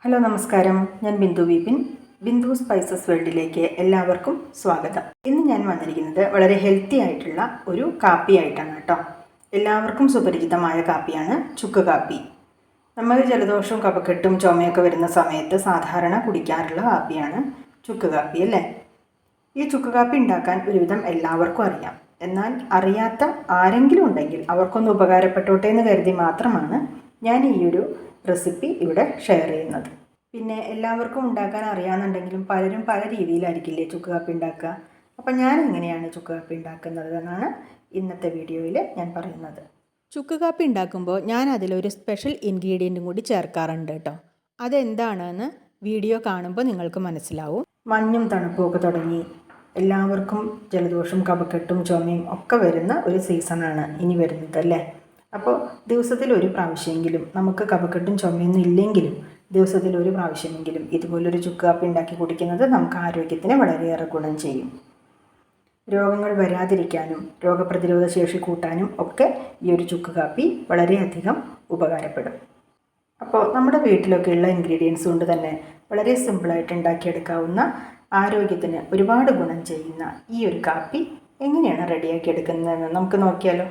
Hello നമസ്കാരം, ഞാൻ Bindu Vipin. Bindu spices വേൾഡിലേക്ക് എല്ലാവർക്കും സ്വാഗതം. ഇന്ന് ഞാൻ വന്നിരിക്കുന്നത് വളരെ ഹെൽത്തി ആയിട്ടുള്ള ഒരു കാപ്പി ആയിട്ടാണ് കേട്ടോ. എല്ലാവർക്കും സുപരിചിതമായ കാപ്പിയാണ് ചുക്ക് കാപ്പി. നമ്മൾ ജലദോഷവും കഫക്കെട്ടും ചുമയൊക്കെ വരുന്ന സമയത്ത് സാധാരണ കുടിക്കാറുള്ള കാപ്പിയാണ് ചുക്ക് കാപ്പി അല്ലേ. ഈ ചുക്ക് കാപ്പി ഉണ്ടാക്കാൻ ഒരുവിധം എല്ലാവർക്കും അറിയാം. എന്നാൽ അറിയാത്ത ആരെങ്കിലും ഉണ്ടെങ്കിൽ അവർക്കൊന്ന് ഉപകാരപ്പെട്ടോട്ടെ എന്ന് കരുതി മാത്രമാണ് ഞാൻ ഈ ഒരു റെസിപ്പി ഇവിടെ ഷെയർ ചെയ്യുന്നത്. പിന്നെ എല്ലാവർക്കും ഉണ്ടാക്കാൻ അറിയാമെന്നുണ്ടെങ്കിലും പലരും പല രീതിയിലായിരിക്കില്ലേ ചുക്ക് കാപ്പി ഉണ്ടാക്കുക. അപ്പം ഞാൻ എങ്ങനെയാണ് ചുക്ക് കാപ്പി ഉണ്ടാക്കുന്നത് എന്നാണ് ഇന്നത്തെ വീഡിയോയിൽ ഞാൻ പറയുന്നത്. ചുക്ക് കാപ്പി ഉണ്ടാക്കുമ്പോൾ ഞാൻ അതിലൊരു സ്പെഷ്യൽ ഇൻഗ്രീഡിയൻറ്റും കൂടി ചേർക്കാറുണ്ട് കേട്ടോ. അതെന്താണെന്ന് വീഡിയോ കാണുമ്പോൾ നിങ്ങൾക്ക് മനസ്സിലാവും. മഞ്ഞും തണുപ്പും ഒക്കെ തുടങ്ങി എല്ലാവർക്കും ജലദോഷവും കഫക്കെട്ടും ചുമയും ഒക്കെ വരുന്ന ഒരു സീസണാണ് ഇനി വരുന്നത് അല്ലേ. അപ്പോൾ ദിവസത്തിൽ ഒരു പ്രാവശ്യമെങ്കിലും നമുക്ക് കഫക്കെട്ടും ചുമയൊന്നും ഇല്ലെങ്കിലും ദിവസത്തിൽ ഒരു പ്രാവശ്യമെങ്കിലും ഇതുപോലൊരു ചുക്ക് കാപ്പി ഉണ്ടാക്കി കുടിക്കുന്നത് നമുക്ക് ആരോഗ്യത്തിന് വളരെയേറെ ഗുണം ചെയ്യും. രോഗങ്ങൾ വരാതിരിക്കാനും രോഗപ്രതിരോധ ശേഷി കൂട്ടാനും ഒക്കെ ഈ ഒരു ചുക്ക് കാപ്പി വളരെയധികം ഉപകാരപ്പെടും. അപ്പോൾ നമ്മുടെ വീട്ടിലൊക്കെയുള്ള ഇൻഗ്രീഡിയൻസ് കൊണ്ട് തന്നെ വളരെ സിമ്പിളായിട്ട് ഉണ്ടാക്കിയെടുക്കാവുന്ന ആരോഗ്യത്തിന് ഒരുപാട് ഗുണം ചെയ്യുന്ന ഈ ഒരു കാപ്പി എങ്ങനെയാണ് റെഡിയാക്കി എടുക്കുന്നതെന്ന് നമുക്ക് നോക്കിയാലോ.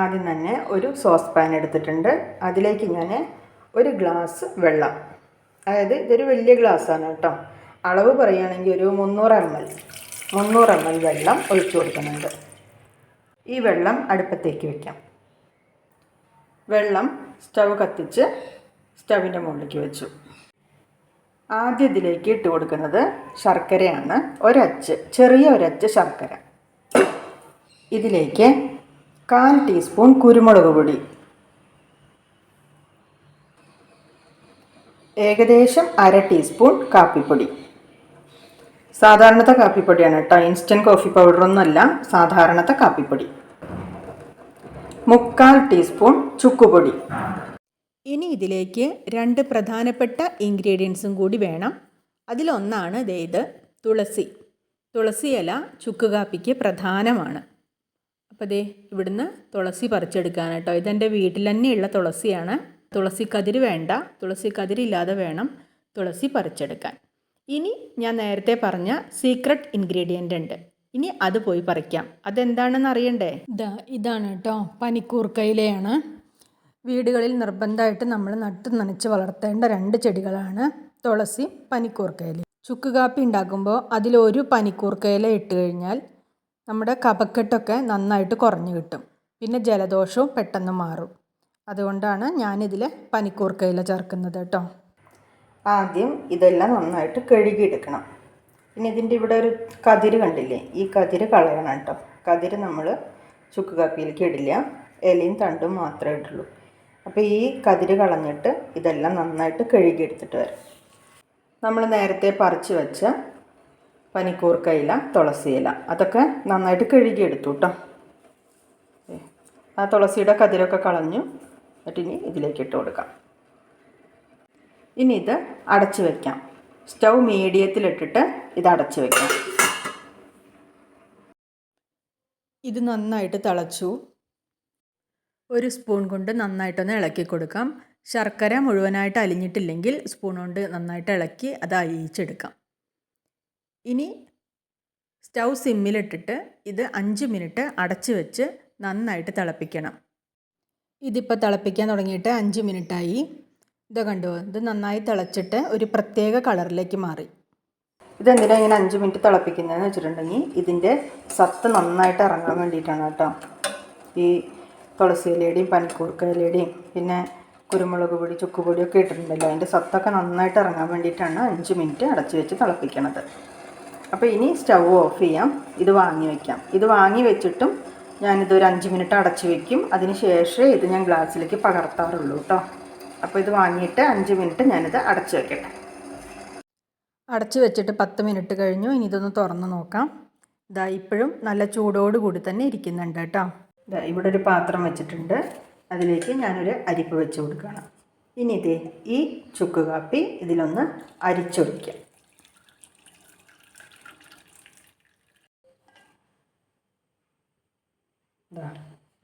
ആദ്യം തന്നെ ഒരു സോസ് പാൻ എടുത്തിട്ടുണ്ട്. അതിലേക്ക് ഞാൻ ഒരു ഗ്ലാസ് വെള്ളം, അതായത് ഇതൊരു വലിയ ഗ്ലാസ്സാണ് കേട്ടോ, അളവ് പറയുകയാണെങ്കിൽ ഒരു 300 ml വെള്ളം ഒഴിച്ചു കൊടുക്കുന്നുണ്ട്. ഈ വെള്ളം അടുപ്പത്തേക്ക് വയ്ക്കാം. വെള്ളം സ്റ്റൗ കത്തിച്ച് സ്റ്റവിൻ്റെ മുകളിലേക്ക് വെച്ചു. ആദ്യം ഇതിലേക്ക് ഇട്ട് കൊടുക്കുന്നത് ശർക്കരയാണ്. ചെറിയ ഒരച്ച് ശർക്കര. ഇതിലേക്ക് 1/4 ടീസ്പൂൺ കുരുമുളക് പൊടി, ഏകദേശം 1/2 ടീസ്പൂൺ കാപ്പിപ്പൊടി. സാധാരണത്തെ കാപ്പിപ്പൊടിയാണ് കേട്ടോ, ഇൻസ്റ്റൻറ്റ് കോഫി പൗഡറൊന്നുമല്ല, സാധാരണത്തെ കാപ്പിപ്പൊടി. 1/4 ടീസ്പൂൺ ചുക്കുപൊടി. ഇനി ഇതിലേക്ക് 2 പ്രധാനപ്പെട്ട ഇൻഗ്രീഡിയൻസും കൂടി വേണം. അതിലൊന്നാണ് ഇത് തുളസി. തുളസി ഇല ചുക്ക് കാപ്പിക്ക് പ്രധാനമാണ്. അപ്പോൾ ഇവിടുന്ന് തുളസി പറിച്ചെടുക്കാൻ കേട്ടോ. ഇതെൻ്റെ വീട്ടിൽ തന്നെയുള്ള തുളസിയാണ്. തുളസി കതിര് വേണ്ട, തുളസി കതിരില്ലാതെ വേണം തുളസി പറിച്ചെടുക്കാൻ. ഇനി ഞാൻ നേരത്തെ പറഞ്ഞ സീക്രട്ട് ഇൻഗ്രീഡിയൻ്റ് ഉണ്ട്, ഇനി അത് പോയി പറിക്കാം. അതെന്താണെന്ന് അറിയണ്ടേ? ഇതാണ് കേട്ടോ, പനിക്കൂർക്കയിലയാണ്. വീടുകളിൽ നിർബന്ധമായിട്ട് നമ്മൾ നട്ട് നനച്ച് വളർത്തേണ്ട 2 ചെടികളാണ് തുളസി, പനിക്കൂർക്കയില. ചുക്ക് കാപ്പി ഉണ്ടാക്കുമ്പോൾ അതിലൊരു പനിക്കൂർക്കയില ഇട്ട് കഴിഞ്ഞാൽ നമ്മുടെ കഫക്കെട്ടൊക്കെ നന്നായിട്ട് കുറഞ്ഞു കിട്ടും. പിന്നെ ജലദോഷവും പെട്ടെന്ന് മാറും. അതുകൊണ്ടാണ് ഞാനിതിൽ പനിക്കൂർക്കയില ചേർക്കുന്നത് കേട്ടോ. ആദ്യം ഇതെല്ലാം നന്നായിട്ട് കഴുകിയെടുക്കണം. പിന്നെ ഇതിൻ്റെ ഇവിടെ ഒരു കതിര് കണ്ടില്ലേ, ഈ കതിര് കളയണം കേട്ടോ. കതിര് നമ്മൾ ചുക്ക് കാപ്പിയിലേക്ക് ഇടില്ല, ഇലയും തണ്ടും മാത്രമേ ഇടുള്ളൂ. അപ്പോൾ ഈ കതിര് കളഞ്ഞിട്ട് ഇതെല്ലാം നന്നായിട്ട് കഴുകിയെടുത്തിട്ട് വരാം. നമ്മൾ നേരത്തെ പറിച്ച് വെച്ച പനിക്കൂർക്കയില, തുളസിയില അതൊക്കെ നന്നായിട്ട് കഴുകിയെടുത്തു കേട്ടോ. ആ തുളസിയുടെ കതിരൊക്കെ കളഞ്ഞു. എന്നിട്ട് ഇനി ഇതിലേക്ക് ഇട്ട് കൊടുക്കാം. ഇനി ഇത് അടച്ച് വയ്ക്കാം. സ്റ്റൗ മീഡിയത്തിലിട്ടിട്ട് ഇത് അടച്ച് വയ്ക്കാം. ഇത് നന്നായിട്ട് തിളച്ചു. 1 സ്പൂൺ കൊണ്ട് നന്നായിട്ടൊന്ന് ഇളക്കി കൊടുക്കാം. ശർക്കര മുഴുവനായിട്ട് അലിഞ്ഞിട്ടില്ലെങ്കിൽ സ്പൂൺ കൊണ്ട് നന്നായിട്ട് ഇളക്കി അത് അലിയിച്ചെടുക്കാം. ഇനി സ്റ്റൗ സിമ്മിലിട്ടിട്ട് ഇത് 5 മിനിറ്റ് അടച്ച് വെച്ച് നന്നായിട്ട് തിളപ്പിക്കണം. ഇതിപ്പോൾ തിളപ്പിക്കാൻ തുടങ്ങിയിട്ട് 5 മിനിറ്റായി. ഇത് കണ്ടോ, ഇത് നന്നായി തിളച്ചിട്ട് ഒരു പ്രത്യേക കളറിലേക്ക് മാറി. ഇതെന്തിനാണ് ഇങ്ങനെ 5 മിനിറ്റ് തിളപ്പിക്കുന്നതെന്ന് വെച്ചിട്ടുണ്ടെങ്കിൽ ഇതിൻ്റെ സത്ത് നന്നായിട്ട് ഇറങ്ങാൻ വേണ്ടിയിട്ടാണ് കേട്ടോ. ഈ തുളസിയിലയുടെയും പനിക്കൂർക്കയിലയുടെയും പിന്നെ കുരുമുളക് പൊടി, ചുക്കുപൊടിയൊക്കെ ഇട്ടിട്ടുണ്ടല്ലോ, അതിൻ്റെ സത്തൊക്കെ നന്നായിട്ട് ഇറങ്ങാൻ വേണ്ടിയിട്ടാണ് 5 മിനിറ്റ് അടച്ച് വെച്ച് തിളപ്പിക്കണത്. അപ്പോൾ ഇനി സ്റ്റൗ ഓഫ് ചെയ്യാം. ഇത് വാങ്ങി വയ്ക്കാം. ഇത് വാങ്ങി വെച്ചിട്ടും ഞാനിതൊരു 5 മിനിറ്റ് അടച്ച് വയ്ക്കും. അതിന് ശേഷമേ ഇത് ഞാൻ ഗ്ലാസ്സിലേക്ക് പകർത്താറുള്ളൂ കേട്ടോ. അപ്പോൾ ഇത് വാങ്ങിയിട്ട് 5 മിനിറ്റ് ഞാനിത് അടച്ച് വയ്ക്കട്ടെ. അടച്ച് വെച്ചിട്ട് 10 മിനിറ്റ് കഴിഞ്ഞു. ഇനി ഇതൊന്ന് തുറന്ന് നോക്കാം. ഇപ്പോഴും നല്ല ചൂടോടുകൂടി തന്നെ ഇരിക്കുന്നുണ്ട് കേട്ടോ. ഇവിടെ ഒരു പാത്രം വെച്ചിട്ടുണ്ട്. അതിലേക്ക് ഞാനൊരു അരിപ്പ് വെച്ച് കൊടുക്കണം. ഇനി ഈ ചുക്ക് കാപ്പി ഇതിലൊന്ന് അരിച്ചൊഴിക്കാം.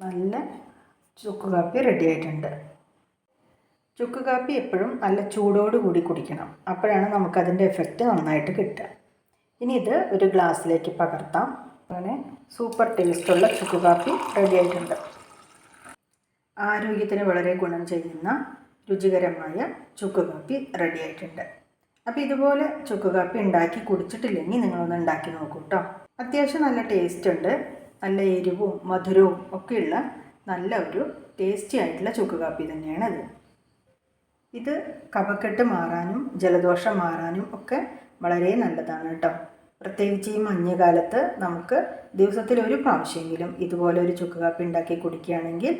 നല്ല ചുക്ക് കാപ്പി റെഡി ആയിട്ടുണ്ട്. ചുക്ക് കാപ്പി എപ്പോഴും നല്ല ചൂടോടുകൂടി കുടിക്കണം. അപ്പോഴാണ് നമുക്കതിൻ്റെ എഫക്റ്റ് നന്നായിട്ട് കിട്ടുക. ഇനി ഇത് ഒരു ഗ്ലാസ്സിലേക്ക് പകർത്താം. അങ്ങനെ സൂപ്പർ ടേസ്റ്റുള്ള ചുക്ക് കാപ്പി റെഡി ആയിട്ടുണ്ട്. ആരോഗ്യത്തിന് വളരെ ഗുണം ചെയ്യുന്ന രുചികരമായ ചുക്ക് കാപ്പി റെഡി ആയിട്ടുണ്ട്. അപ്പോൾ ഇതുപോലെ ചുക്ക് കാപ്പി ഉണ്ടാക്കി കുടിച്ചിട്ടില്ലെങ്കിൽ നിങ്ങളൊന്ന് ഉണ്ടാക്കി നോക്കൂ കേട്ടോ. അത്യാവശ്യം നല്ല ടേസ്റ്റ് ഉണ്ട്. നല്ല എരിവും മധുരവും ഒക്കെയുള്ള നല്ല ഒരു ടേസ്റ്റി ആയിട്ടുള്ള ചുക്ക് കാപ്പി തന്നെയാണത്. ഇത് കഫക്കെട്ട് മാറാനും ജലദോഷം മാറാനും ഒക്കെ വളരെ നല്ലതാണ് കേട്ടോ. പ്രത്യേകിച്ച് ഈ മഞ്ഞുകാലത്ത് നമുക്ക് ദിവസത്തിൽ ഒരു പ്രാവശ്യമെങ്കിലും ഇതുപോലെ ഒരു ചുക്ക് കാപ്പി ഉണ്ടാക്കി കുടിക്കുകയാണെങ്കിൽ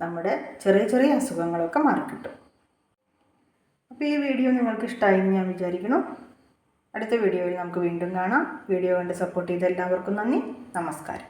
നമ്മുടെ ചെറിയ ചെറിയ അസുഖങ്ങളൊക്കെ മാറിക്കിട്ടും. അപ്പോൾ ഈ വീഡിയോ നിങ്ങൾക്ക് ഇഷ്ടമായി എന്ന് ഞാൻ വിചാരിക്കുന്നു. അടുത്ത വീഡിയോയിൽ നമുക്ക് വീണ്ടും കാണാം. വീഡിയോ കണ്ട് സപ്പോർട്ട് ചെയ്ത എല്ലാവർക്കും നന്ദി. നമസ്കാരം.